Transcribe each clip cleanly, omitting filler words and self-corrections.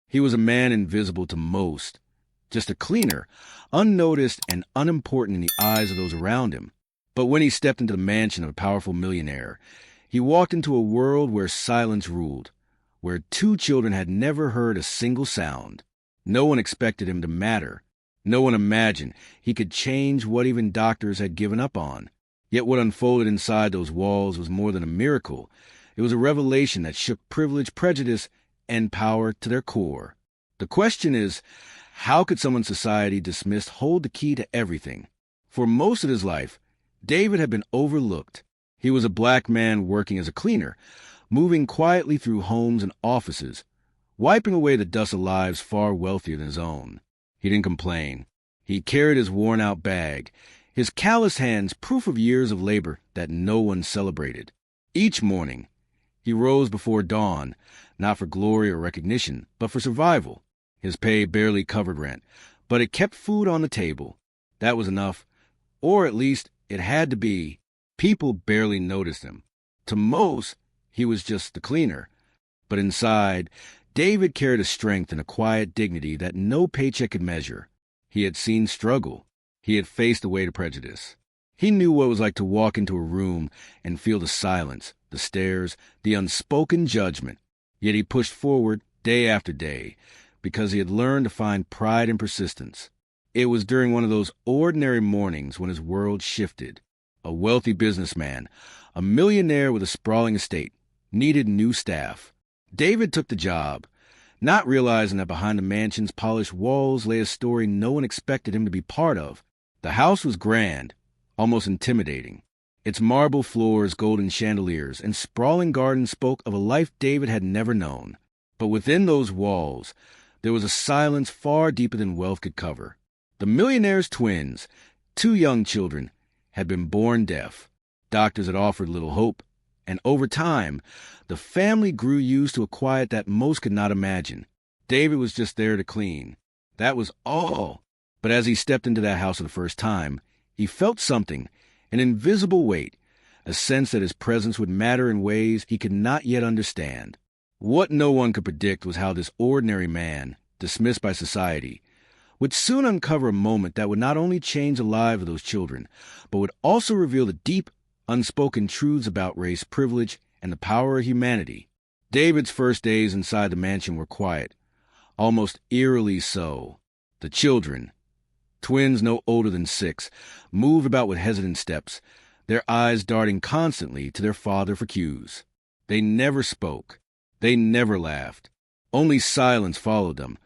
He was a man invisible to most, just a cleaner, unnoticed and unimportant in the eyes of those around him. But when he stepped into the mansion of a powerful millionaire, he walked into a world where silence ruled, where two children had never heard a single sound. No one expected him to matter. No one imagined he could change what even doctors had given up on. Yet what unfolded inside those walls was more than a miracle. It was a revelation that shook privilege, prejudice, and power to their core. The question is, how could someone society dismissed hold the key to everything? For most of his life, David had been overlooked. He was a black man working as a cleaner, moving quietly through homes and offices, wiping away the dust of lives far wealthier than his own. He didn't complain. He carried his worn-out bag, his calloused hands proof of years of labor that no one celebrated. Each morning, he rose before dawn, not for glory or recognition, but for survival. His pay barely covered rent, but it kept food on the table. That was enough, or at least it had to be. People barely noticed him. To most, he was just the cleaner. But inside, David carried a strength and a quiet dignity that no paycheck could measure. He had seen struggle. He had faced the weight of prejudice. He knew what it was like to walk into a room and feel the silence, the stares, the unspoken judgment. Yet he pushed forward day after day because he had learned to find pride in persistence. It was during one of those ordinary mornings when his world shifted. A wealthy businessman, a millionaire with a sprawling estate, needed new staff. David took the job, not realizing that behind the mansion's polished walls lay a story no one expected him to be part of. The house was grand, almost intimidating. Its marble floors, golden chandeliers, and sprawling gardens spoke of a life David had never known. But within those walls, there was a silence far deeper than wealth could cover. The millionaire's twins, two young children, had been born deaf. Doctors had offered little hope, and over time, the family grew used to a quiet that most could not imagine. David was just there to clean. That was all. But as he stepped into that house for the first time, he felt something, an invisible weight, a sense that his presence would matter in ways he could not yet understand. What no one could predict was how this ordinary man, dismissed by society, would soon uncover a moment that would not only change the lives of those children, but would also reveal the deep, unspoken truths about race, privilege, and the power of humanity. David's first days inside the mansion were quiet, almost eerily so. The children, twins no older than 6, moved about with hesitant steps, their eyes darting constantly to their father for cues. They never spoke. They never laughed. Only silence followed them,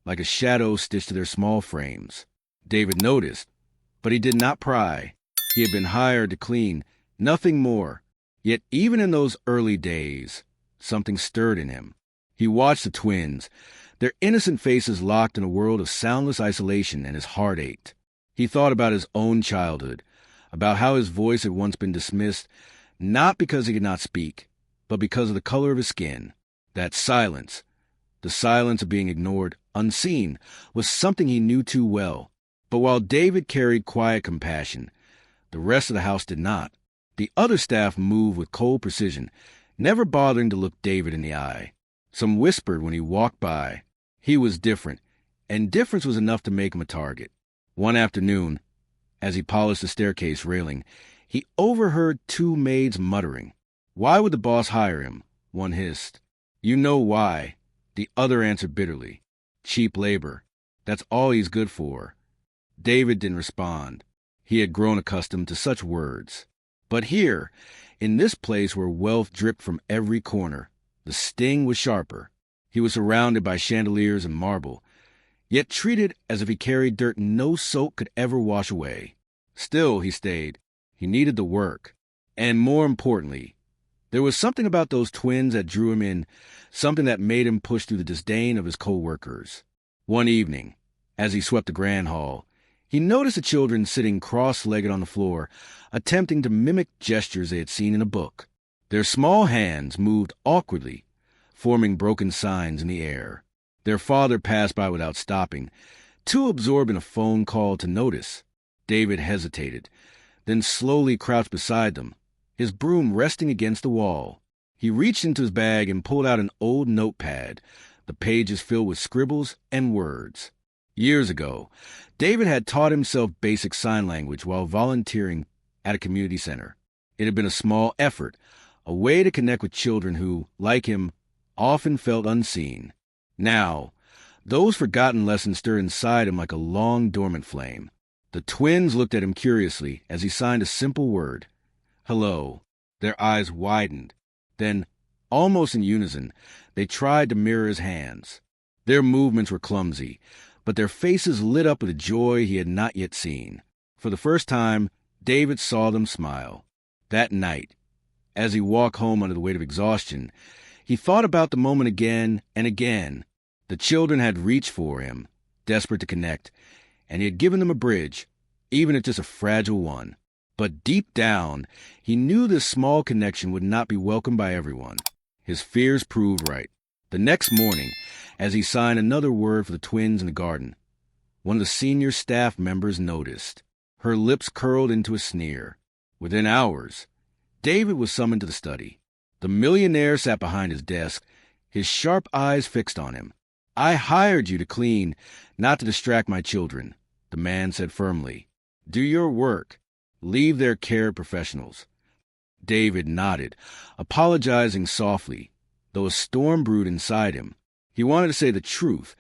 like a shadow stitched to their small frames. David noticed, but he did not pry. He had been hired to clean, nothing more. Yet even in those early days, something stirred in him. He watched the twins, their innocent faces locked in a world of soundless isolation, and his heart ached. He thought about his own childhood, about how his voice had once been dismissed, not because he could not speak, but because of the color of his skin. That silence, the silence of being ignored, unseen, was something he knew too well. But while David carried quiet compassion, the rest of the house did not. The other staff moved with cold precision, never bothering to look David in the eye. Some whispered when he walked by. He was different, and difference was enough to make him a target. One afternoon, as he polished the staircase railing, he overheard two maids muttering. "Why would the boss hire him?" one hissed. "You know why," the other answered bitterly. "Cheap labor. That's all he's good for." David didn't respond. He had grown accustomed to such words. But here, in this place where wealth dripped from every corner, the sting was sharper. He was surrounded by chandeliers and marble, yet treated as if he carried dirt no soap could ever wash away. Still, he stayed. He needed the work. And more importantly, there was something about those twins that drew him in, something that made him push through the disdain of his co-workers. One evening, as he swept the grand hall, he noticed the children sitting cross-legged on the floor, attempting to mimic gestures they had seen in a book. Their small hands moved awkwardly, forming broken signs in the air. Their father passed by without stopping, too absorbed in a phone call to notice. David hesitated, then slowly crouched beside them, his broom resting against the wall. He reached into his bag and pulled out an old notepad, the pages filled with scribbles and words. Years ago, David had taught himself basic sign language while volunteering at a community center. It had been a small effort, a way to connect with children who, like him, often felt unseen. Now, those forgotten lessons stirred inside him like a long dormant flame. The twins looked at him curiously as he signed a simple word, "Hello." Their eyes widened. Then, almost in unison, they tried to mirror his hands. Their movements were clumsy, but their faces lit up with a joy he had not yet seen. For the first time, David saw them smile. That night, as he walked home under the weight of exhaustion, he thought about the moment again and again. The children had reached for him, desperate to connect, and he had given them a bridge, even if just a fragile one. But deep down, he knew this small connection would not be welcomed by everyone. His fears proved right. The next morning, as he signed another word for the twins in the garden, one of the senior staff members noticed. Her lips curled into a sneer. Within hours, David was summoned to the study. The millionaire sat behind his desk, his sharp eyes fixed on him. "I hired you to clean, not to distract my children," the man said firmly. "Do your work. Leave their care professionals." David nodded, apologizing softly, though a storm brewed inside him. He wanted to say the truth,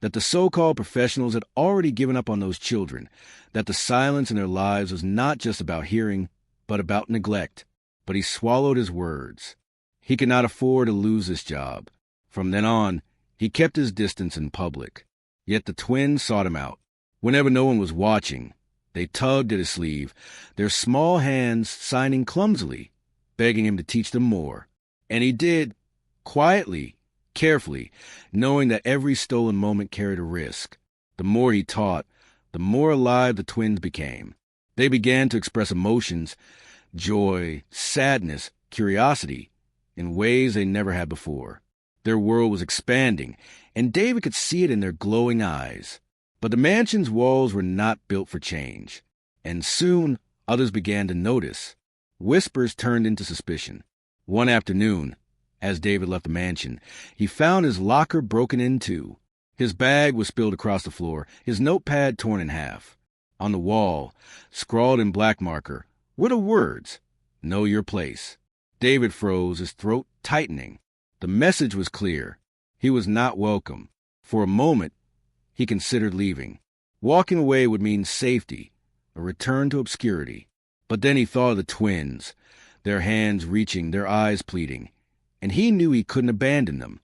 that the so-called professionals had already given up on those children, that the silence in their lives was not just about hearing, but about neglect. But he swallowed his words. He could not afford to lose this job. From then on, he kept his distance in public. Yet the twins sought him out. Whenever no one was watching, they tugged at his sleeve, their small hands signing clumsily, begging him to teach them more. And he did, quietly, carefully, knowing that every stolen moment carried a risk. The more he taught, the more alive the twins became. They began to express emotions, joy, sadness, curiosity, in ways they never had before. Their world was expanding, and David could see it in their glowing eyes. But the mansion's walls were not built for change, and soon others began to notice. Whispers turned into suspicion. One afternoon, as David left the mansion, he found his locker broken in two. His bag was spilled across the floor, his notepad torn in half. On the wall, scrawled in black marker, were the words, "Know your place." David froze, his throat tightening. The message was clear. He was not welcome. For a moment, he considered leaving. Walking away would mean safety, a return to obscurity. But then he thought of the twins, their hands reaching, their eyes pleading, and he knew he couldn't abandon them.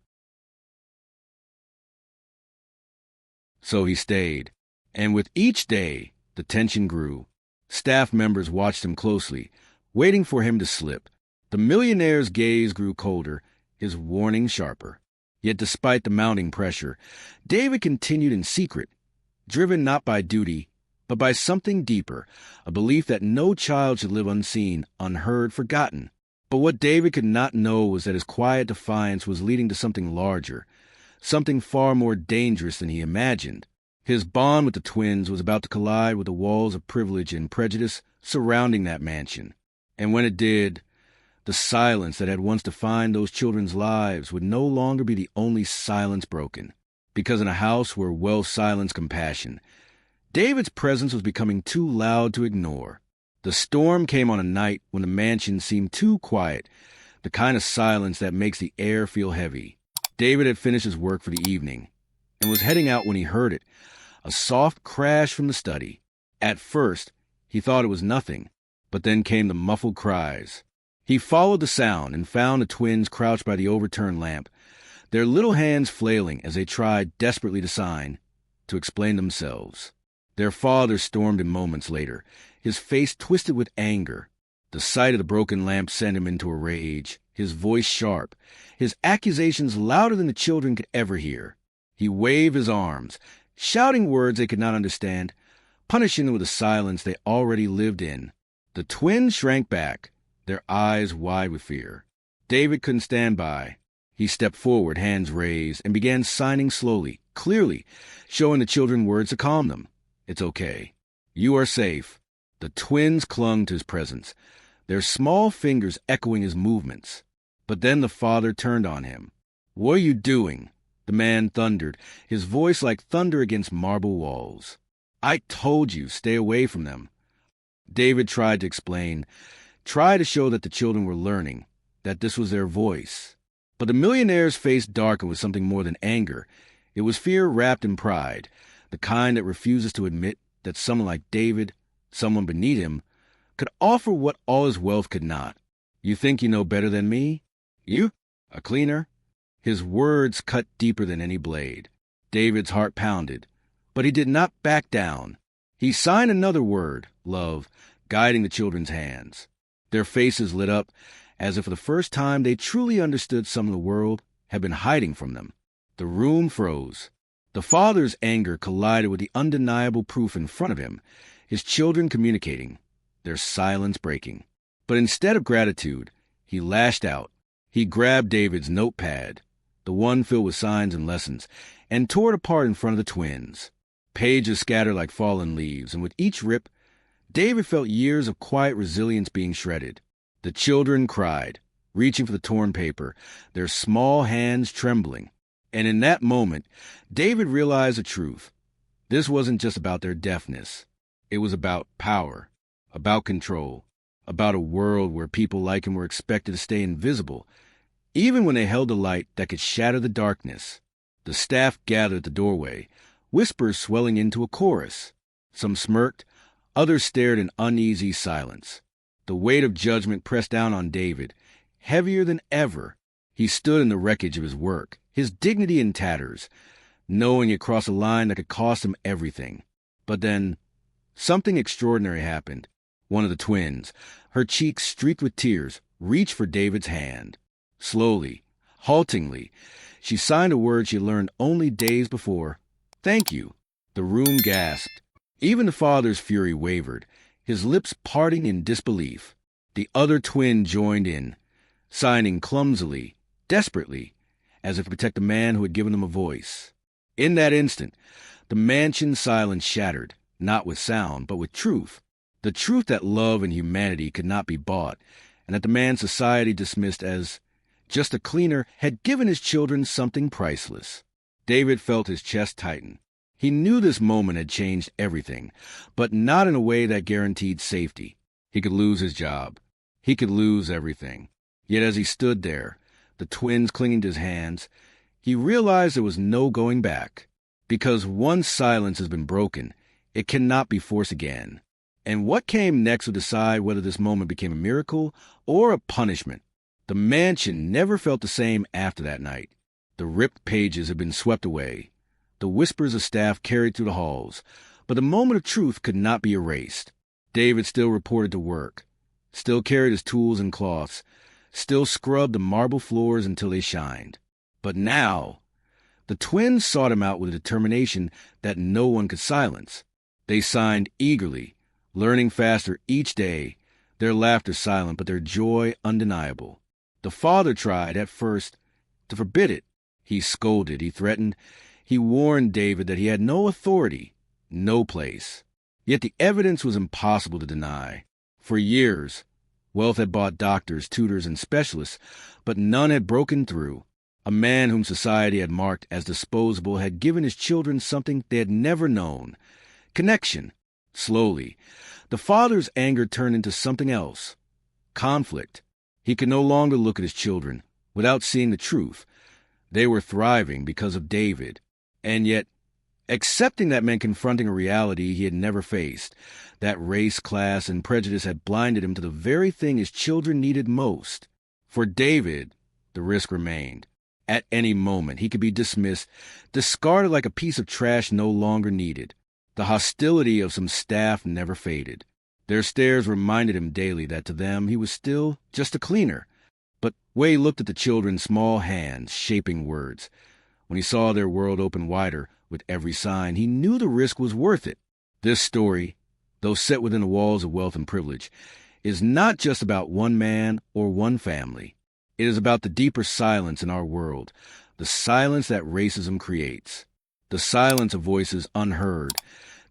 So he stayed, and with each day, the tension grew. Staff members watched him closely, waiting for him to slip. The millionaire's gaze grew colder, his warning sharper. Yet despite the mounting pressure, David continued in secret, driven not by duty, but by something deeper, a belief that no child should live unseen, unheard, forgotten. But what David could not know was that his quiet defiance was leading to something larger, something far more dangerous than he imagined. His bond with the twins was about to collide with the walls of privilege and prejudice surrounding that mansion. And when it did, the silence that had once defined those children's lives would no longer be the only silence broken. Because in a house where wealth silenced compassion, David's presence was becoming too loud to ignore. The storm came on a night when the mansion seemed too quiet, the kind of silence that makes the air feel heavy. David had finished his work for the evening and was heading out when he heard it, a soft crash from the study. At first, he thought it was nothing, but then came the muffled cries. He followed the sound and found the twins crouched by the overturned lamp, their little hands flailing as they tried desperately to sign, to explain themselves. Their father stormed in moments later, his face twisted with anger. The sight of the broken lamp sent him into a rage, his voice sharp, his accusations louder than the children could ever hear. He waved his arms, shouting words they could not understand, punishing them with a silence they already lived in. The twins shrank back, their eyes wide with fear. David couldn't stand by. He stepped forward, hands raised, and began signing slowly, clearly, showing the children words to calm them. "It's okay. You are safe." The twins clung to his presence, their small fingers echoing his movements. But then the father turned on him. "What are you doing?" The man thundered, his voice like thunder against marble walls. "I told you, stay away from them." David tried to explain, tried to show that the children were learning, that this was their voice. But the millionaire's face darkened with something more than anger. It was fear wrapped in pride, the kind that refuses to admit that someone like David, someone beneath him, could offer what all his wealth could not. "You think you know better than me? You? A cleaner?" His words cut deeper than any blade. David's heart pounded, but he did not back down. He signed another word, love, guiding the children's hands. Their faces lit up, as if for the first time they truly understood something the world had been hiding from them. The room froze. The father's anger collided with the undeniable proof in front of him, his children communicating, their silence breaking. But instead of gratitude, he lashed out. He grabbed David's notepad, the one filled with signs and lessons, and tore it apart in front of the twins. Pages scattered like fallen leaves, and with each rip, David felt years of quiet resilience being shredded. The children cried, reaching for the torn paper, their small hands trembling. And in that moment, David realized the truth. This wasn't just about their deafness. It was about power, about control, about a world where people like him were expected to stay invisible, even when they held a light that could shatter the darkness. The staff gathered at the doorway, whispers swelling into a chorus. Some smirked, others stared in uneasy silence. The weight of judgment pressed down on David, heavier than ever. He stood in the wreckage of his work, his dignity in tatters, knowing he crossed a line that could cost him everything. But then, something extraordinary happened. One of the twins, her cheeks streaked with tears, reached for David's hand. Slowly, haltingly, she signed a word she learned only days before. "Thank you." The room gasped. Even the father's fury wavered, his lips parting in disbelief. The other twin joined in, signing clumsily, desperately, as if to protect the man who had given them a voice. In that instant, the mansion's silence shattered, not with sound, but with truth. The truth that love and humanity could not be bought, and that the man society dismissed as just a cleaner had given his children something priceless. David felt his chest tighten. He knew this moment had changed everything, but not in a way that guaranteed safety. He could lose his job. He could lose everything. Yet as he stood there, the twins clinging to his hands, he realized there was no going back. Because once silence has been broken, it cannot be forced again. And what came next would decide whether this moment became a miracle or a punishment. The mansion never felt the same after that night. The ripped pages had been swept away, the whispers of staff carried through the halls, but the moment of truth could not be erased. David still reported to work, still carried his tools and cloths, still scrubbed the marble floors until they shined. But now, the twins sought him out with a determination that no one could silence. They signed eagerly, learning faster each day, their laughter silent but their joy undeniable. The father tried, at first, to forbid it. He scolded, he threatened, he warned David that he had no authority, no place. Yet the evidence was impossible to deny. For years, wealth had bought doctors, tutors, and specialists, but none had broken through. A man whom society had marked as disposable had given his children something they had never known. Connection. Slowly, the father's anger turned into something else. Conflict. He could no longer look at his children without seeing the truth. They were thriving because of David. And yet, accepting that meant confronting a reality he had never faced. That race, class, and prejudice had blinded him to the very thing his children needed most. For David, the risk remained. At any moment, he could be dismissed, discarded like a piece of trash no longer needed. The hostility of some staff never faded. Their stares reminded him daily that to them he was still just a cleaner. But Way looked at the children's small hands shaping words. When he saw their world open wider with every sign, he knew the risk was worth it. This story, though set within the walls of wealth and privilege, is not just about one man or one family. It is about the deeper silence in our world, the silence that racism creates, the silence of voices unheard,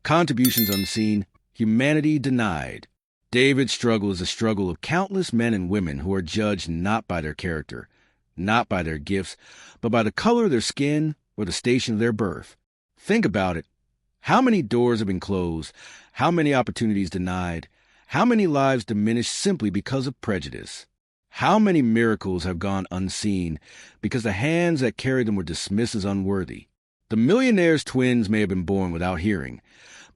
contributions unseen, humanity denied. David's struggle is a struggle of countless men and women who are judged not by their character, not by their gifts, but by the color of their skin or the station of their birth. Think about it. How many doors have been closed? How many opportunities denied? How many lives diminished simply because of prejudice? How many miracles have gone unseen because the hands that carried them were dismissed as unworthy? The millionaire's twins may have been born without hearing,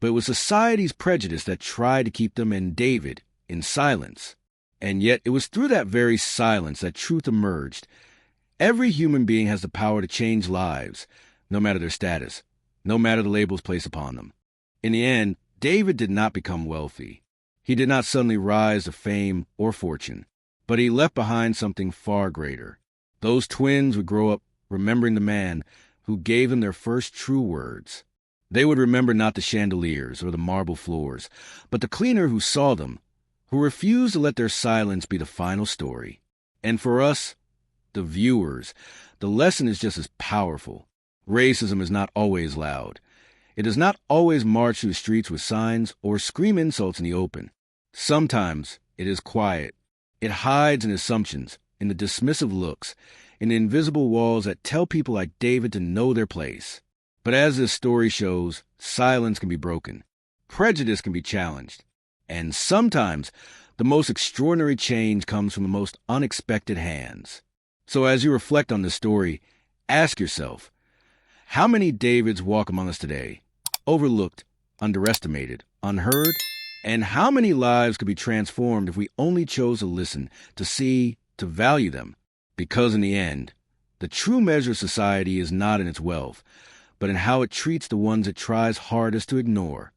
but it was society's prejudice that tried to keep them and David in silence. And yet it was through that very silence that truth emerged. Every human being has the power to change lives, no matter their status, no matter the labels placed upon them. In the end, David did not become wealthy. He did not suddenly rise to fame or fortune, but he left behind something far greater. Those twins would grow up remembering the man who gave them their first true words. They would remember not the chandeliers or the marble floors, but the cleaner who saw them, who refused to let their silence be the final story. And for us, the viewers, the lesson is just as powerful. Racism is not always loud. It does not always march through the streets with signs or scream insults in the open. Sometimes it is quiet. It hides in assumptions, in the dismissive looks, in the invisible walls that tell people like David to know their place. But as this story shows, silence can be broken. Prejudice can be challenged. And sometimes the most extraordinary change comes from the most unexpected hands. So as you reflect on this story, ask yourself, how many Davids walk among us today, overlooked, underestimated, unheard? And how many lives could be transformed if we only chose to listen, to see, to value them? Because in the end, the true measure of society is not in its wealth, but in how it treats the ones it tries hardest to ignore.